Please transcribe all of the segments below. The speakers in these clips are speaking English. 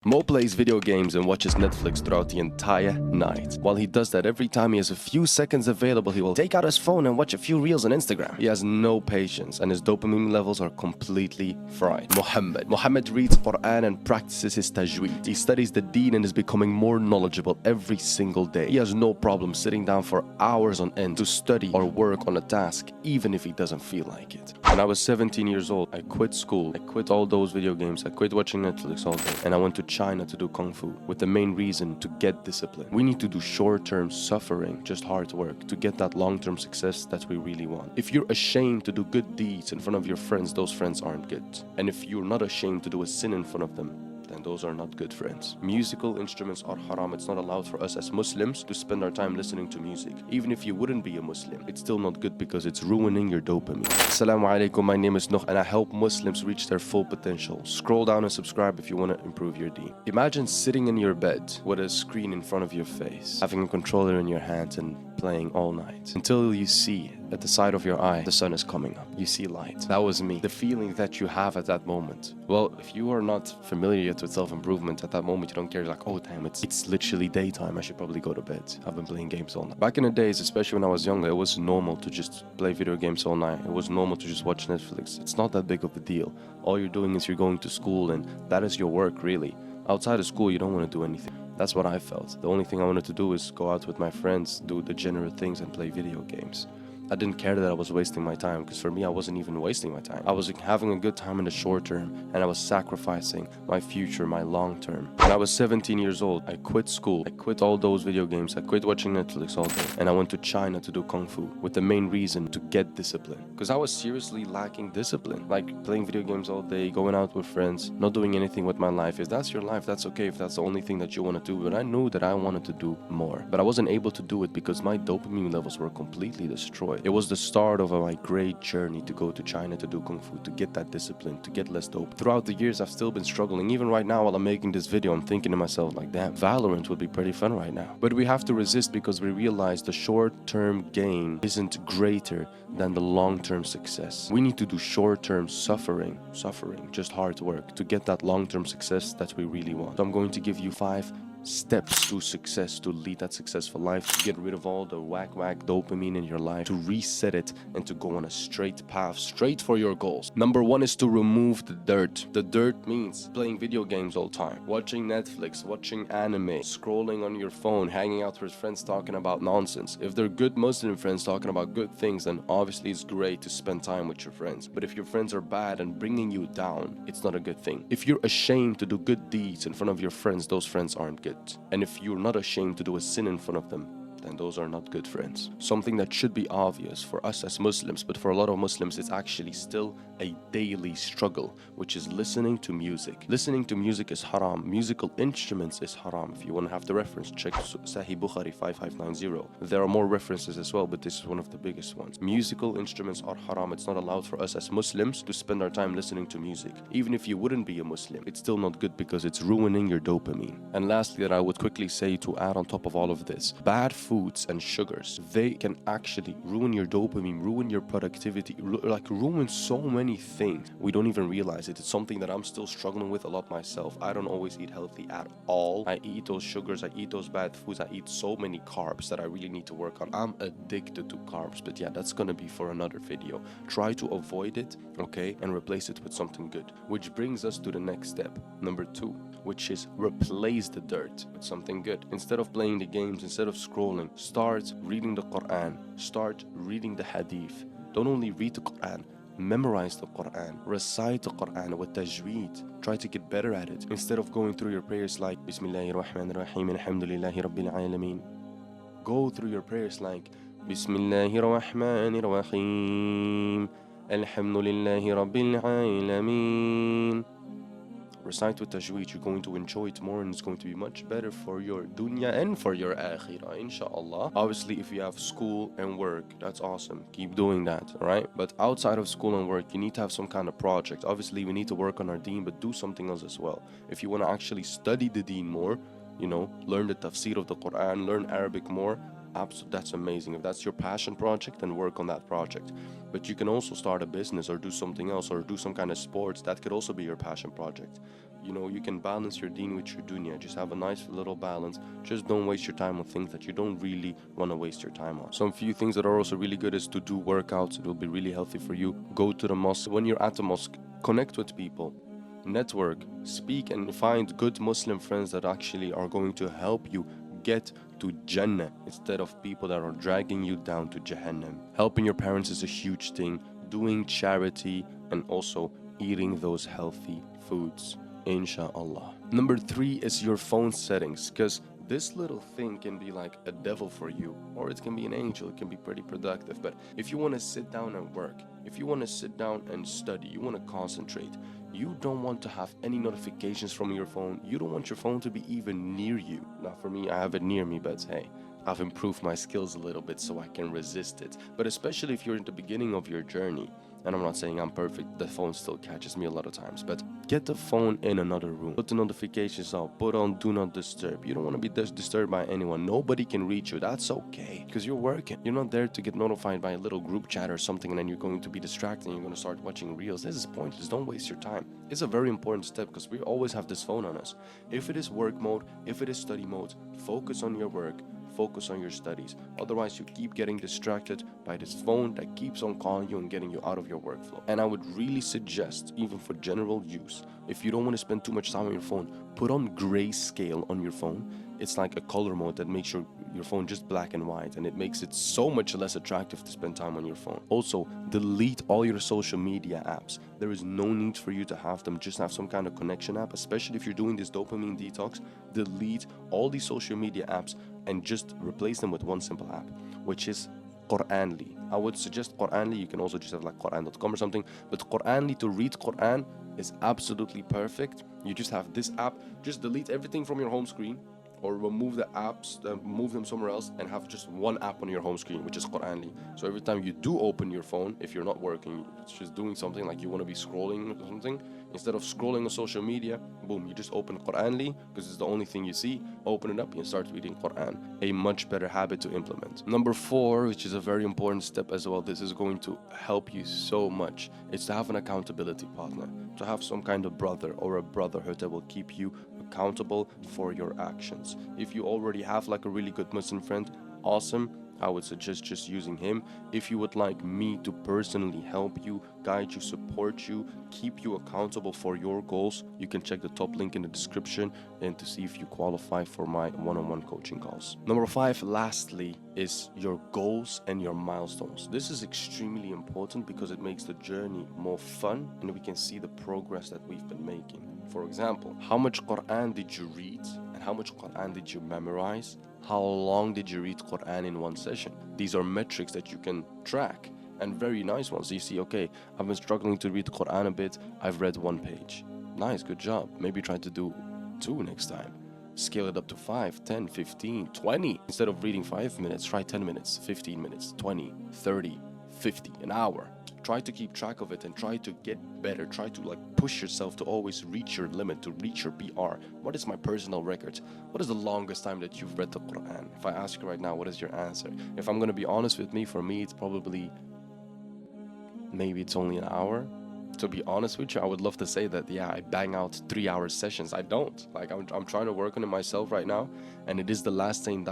Mo plays video games and watches Netflix throughout the entire night. While he does that, every time he has a few seconds available, he will take out his phone and watch a few reels on Instagram. He has no patience and his dopamine levels are completely fried. Muhammad reads Quran and practices his tajweed. He studies the deen and is becoming more knowledgeable every single day. He has no problem sitting down for hours on end to study or work on a task, even if he doesn't feel like it. When I was 17 years old, I quit school. I quit all those video games. I quit watching Netflix all day. And I went to China to do Kung Fu with the main reason to get discipline. We need to do short-term suffering, just hard work, to get that long-term success that we really want. If you're ashamed to do good deeds in front of your friends, those friends aren't good. And if you're not ashamed to do a sin in front of them, then those are not good friends. Musical instruments are haram. It's not allowed for us as Muslims to spend our time listening to music. Even if you wouldn't be a Muslim, it's still not good because it's ruining your dopamine. Assalamu alaikum, my name is Nuh and I help Muslims reach their full potential. Scroll down and subscribe if you want to improve your deen. Imagine sitting in your bed with a screen in front of your face, having a controller in your hands and playing all night until you see at the side of your eye the sun is coming up. You see light. That was me. The feeling that you have at that moment. Well, if you are not familiar yet with self-improvement, at that moment you don't care. You're like, oh damn, it's literally daytime. I should probably go to bed. I've been playing games all night. Back in the days, especially when I was younger, it was normal to just play video games all night. It was normal to just watch Netflix. It's not that big of a deal. All you're doing is you're going to school and that is your work really. Outside of school, you don't want to do anything. That's what I felt. The only thing I wanted to do is go out with my friends, do degenerate things and play video games. I didn't care that I was wasting my time, because for me, I wasn't even wasting my time. I was having a good time in the short term, and I was sacrificing my future, my long term. When I was 17 years old, I quit school. I quit all those video games. I quit watching Netflix all day, and I went to China to do Kung Fu with the main reason to get discipline. Because I was seriously lacking discipline, like playing video games all day, going out with friends, not doing anything with my life. If that's your life, that's okay. If that's the only thing that you want to do, but I knew that I wanted to do more. But I wasn't able to do it because my dopamine levels were completely destroyed. It was the start of my great journey to go to China to do Kung Fu, to get that discipline, to get less dope. Throughout the years, I've still been struggling. Even right now, while I'm making this video, I'm thinking to myself, like, damn, Valorant would be pretty fun right now. But we have to resist because we realize the short-term gain isn't greater than the long-term success. We need to do short-term suffering, just hard work, to get that long-term success that we really want. So I'm going to give you 5 steps to success, to lead that successful life, to get rid of all the whack dopamine in your life, to reset it and to go on a straight path, straight for your goals. Number 1 is to remove the dirt. The dirt means playing video games all the time, watching Netflix, watching anime, scrolling on your phone, hanging out with friends talking about nonsense. If they're good Muslim friends talking about good things, then obviously it's great to spend time with your friends. But if your friends are bad and bringing you down, it's not a good thing. If you're ashamed to do good deeds in front of your friends, those friends aren't good. And if you're not ashamed to do a sin in front of them, then those are not good friends. Something that should be obvious for us as Muslims, but for a lot of Muslims, it's actually still a daily struggle, which is listening to music. Listening to music is haram. Musical instruments is haram. If you want to have the reference, check Sahih Bukhari 5590. There are more references as well, but this is one of the biggest ones. Musical instruments are haram. It's not allowed for us as Muslims to spend our time listening to music. Even if you wouldn't be a Muslim, it's still not good because it's ruining your dopamine. And lastly, that I would quickly say to add on top of all of this, bad foods and sugars, they can actually ruin your dopamine, ruin your productivity, ruin so many things. We don't even realize it. It's something that I'm still struggling with a lot myself. I don't always eat healthy at all. I eat those sugars, I eat those bad foods, I eat so many carbs that I really need to work on. I'm addicted to carbs, but yeah, that's gonna be for another video. Try to avoid it, okay, and replace it with something good. Which brings us to the next step, number 2, which is replace the dirt with something good. Instead of playing the games, instead of scrolling, start reading the Quran, start reading the Hadith. Don't only read the Quran, memorize the Quran, recite the Quran with tajweed. Try to get better at it. Instead of going through your prayers like Bismillahir Rahmanir Rahim, Alhamdulillahi Rabbil Alameen, go through your prayers like Bismillahir Rahmanir Rahim, Alhamdulillahi Rabbil Alameen. Recite with tajweed. You're going to enjoy it more and it's going to be much better for your dunya and for your akhirah, inshallah. Obviously, if you have school and work, that's awesome. Keep doing that, alright? But outside of school and work, you need to have some kind of project. Obviously, we need to work on our deen, but do something else as well. If you want to actually study the deen more, you know, learn the tafsir of the Quran, learn Arabic more, absolutely, that's amazing. If that's your passion project, then work on that project. But you can also start a business or do something else or do some kind of sports. That could also be your passion project. You know, you can balance your deen with your dunya. Just have a nice little balance. Just don't waste your time on things that you don't really want to waste your time on. Some few things that are also really good is to do workouts. It will be really healthy for you. Go to the mosque. When you're at the mosque, connect with people, network, speak, and find good Muslim friends that actually are going to help you get to Jannah instead of people that are dragging you down to Jahannam. Helping your parents is a huge thing. Doing charity and also eating those healthy foods, inshallah. Number 3 is your phone settings, because this little thing can be like a devil for you, or it can be an angel. It can be pretty productive. But if you want to sit down and work, if you want to sit down and study, you want to concentrate, you don't want to have any notifications from your phone. You don't want your phone to be even near you. Now for me, I have it near me, but hey, I've improved my skills a little bit so I can resist it. But especially if you're in the beginning of your journey, and I'm not saying I'm perfect, the phone still catches me a lot of times, but get the phone in another room. Put the notifications off, put on do not disturb. You don't want to be disturbed by anyone. Nobody can reach you. That's okay, because you're working. You're not there to get notified by a little group chat or something and then you're going to be distracted and you're going to start watching reels. This is pointless. Don't waste your time. It's a very important step because we always have this phone on us. If it is work mode, if it is study mode, focus on your work, focus on your studies. Otherwise, you keep getting distracted by this phone that keeps on calling you and getting you out of your workflow. And I would really suggest, even for general use, if you don't want to spend too much time on your phone, put on grayscale on your phone. It's like a color mode that makes your phone just black and white, and it makes it so much less attractive to spend time on your phone. Also, delete all your social media apps. There is no need for you to have them. Just have some kind of connection app, especially if you're doing this dopamine detox. Delete all these social media apps and just replace them with one simple app, which is Qur'anly. I would suggest Qur'anly. You can also just have like Quran.com or something, but Qur'anly, to read Qur'an, is absolutely perfect. You just have this app. Just delete everything from your home screen, or remove the apps, move them somewhere else, and have just one app on your home screen, which is Qur'anly. So every time you do open your phone, if you're not working, it's just doing something like you want to be scrolling or something, instead of scrolling on social media, boom, you just open Qur'anly because it's the only thing you see. Open it up and start reading Qur'an. A much better habit to implement. Number 4, which is a very important step as well, this is going to help you so much. It's to have an accountability partner, to have some kind of brother or a brotherhood that will keep you accountable for your actions. If you already have like a really good Muslim friend, awesome. I would suggest just using him. If you would like me to personally help you, guide you, support you, keep you accountable for your goals, you can check the top link in the description and to see if you qualify for my one-on-one coaching calls. Number 5, lastly, is your goals and your milestones. This is extremely important because it makes the journey more fun and we can see the progress that we've been making. For example, how much Quran did you read and how much Quran did you memorize? How long did you read Quran in one session? These are metrics that you can track, and very nice ones. You see, okay, I've been struggling to read Quran a bit. I've read 1 page. Nice, good job. Maybe try to do 2 next time. Scale it up to 5, 10, 15, 20. Instead of reading 5 minutes, try 10 minutes, 15 minutes, 20, 30, 50, an hour. Try to keep track of it and try to get better. Try to like push yourself to always reach your limit, to reach your PR. What is my personal record? What is the longest time that you've read the Quran? If I ask you right now, what is your answer? If I'm going to be honest with me, for me, it's probably, maybe it's only an hour. To be honest with you, I would love to say that, yeah, I bang out 3-hour sessions. I don't. Like, I'm trying to work on it myself right now, and it is the last 10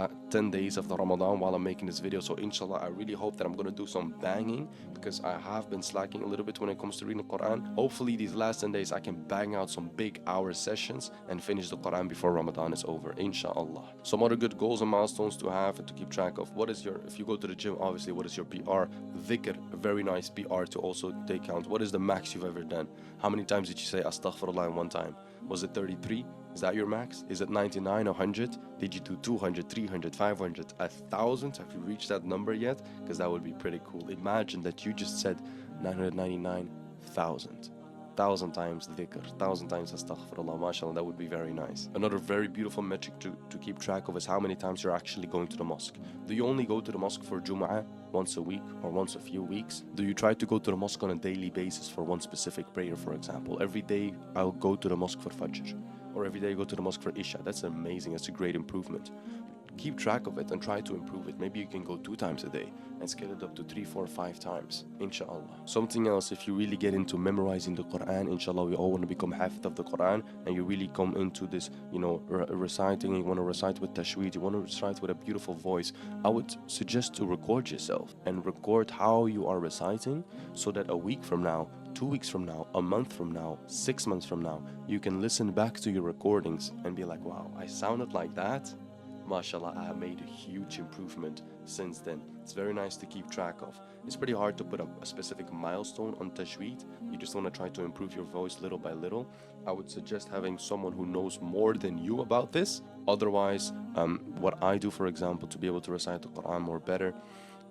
days of the Ramadan while I'm making this video. So inshallah, I really hope that I'm going to do some banging, because I have been slacking a little bit when it comes to reading the Quran. Hopefully these last 10 days I can bang out some big hour sessions and finish the Quran before Ramadan is over, inshallah. Some other good goals and milestones to have and to keep track of. What is your, if you go to the gym, obviously, what is your PR? Dhikr, a very nice PR to also take count. What is the max you've ever done? How many times did you say astaghfirullah in one time? Was it 33? Is that your max? Is it 99 or 100? Did you do 200, 300, 500, 1,000? Have you reached that number yet? Because that would be pretty cool. Imagine that you just said 999,000. 1,000 times dhikr, 1,000 times astaghfirullah, mashallah, that would be very nice. Another very beautiful metric to keep track of is how many times you're actually going to the mosque. Do you only go to the mosque for Jum'ah once a week or once a few weeks? Do you try to go to the mosque on a daily basis for one specific prayer, for example? Every day I'll go to the mosque for Fajr, or every day I go to the mosque for Isha. That's amazing. That's a great improvement. keep track of it and try to improve it. Maybe you can go 2 times a day and scale it up to 3, 4, 5 times, inshallah. Something else, if you really get into memorizing the Quran, inshallah, we all want to become hafid of the Quran, and you really come into this, reciting, you want to recite with tashweed, you want to recite with a beautiful voice, I would suggest to record yourself and record how you are reciting, so that a week from now, 2 weeks from now, a month from now, 6 months from now, you can listen back to your recordings and be like, wow, I sounded like that. MashaAllah, I have made a huge improvement since then. It's very nice to keep track of. It's pretty hard to put up a specific milestone on tajweed. You just want to try to improve your voice little by little. I would suggest having someone who knows more than you about this. Otherwise, what I do, for example, to be able to recite the Quran more better,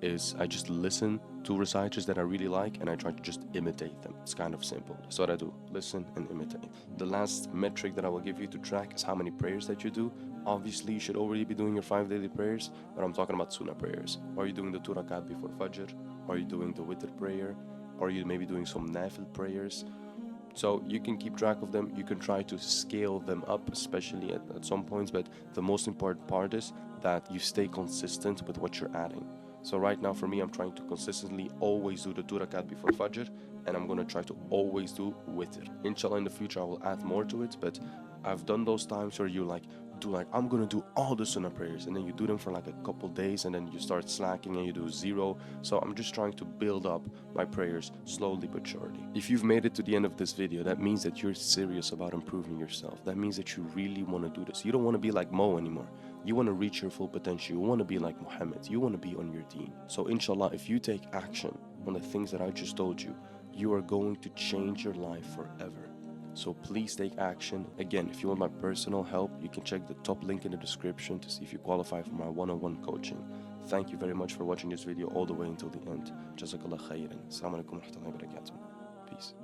is I just listen to reciters that I really like and I try to just imitate them. It's kind of simple. That's what I do. Listen and imitate. The last metric that I will give you to track is how many prayers that you do. Obviously, you should already be doing your 5 daily prayers, but I'm talking about sunnah prayers. Are you doing the 2 rakat before Fajr? Are you doing the witr prayer? Are you maybe doing some nafil prayers? So you can keep track of them. You can try to scale them up, especially at some points, but the most important part is that you stay consistent with what you're adding. So right now for me, I'm trying to consistently always do the 2 rakat before Fajr, and I'm going to try to always do witr. Inshallah, in the future I will add more to it, but I've done those times where you I'm going to do all the sunnah prayers, and then you do them for like a couple days, and then you start slacking and you do 0. So I'm just trying to build up my prayers slowly but surely. If you've made it to the end of this video, that means that you're serious about improving yourself. That means that you really want to do this. You don't want to be like Mo anymore. You want to reach your full potential. You want to be like Muhammad. You want to be on your deen. So inshallah, if you take action on the things that I just told you, you are going to change your life forever. So please take action. Again, if you want my personal help, you can check the top link in the description to see if you qualify for my one-on-one coaching. Thank you very much for watching this video all the way until the end. Jazakallah khairan. Assalamu alaikum wa rahmatullahi wa barakatuh. Peace.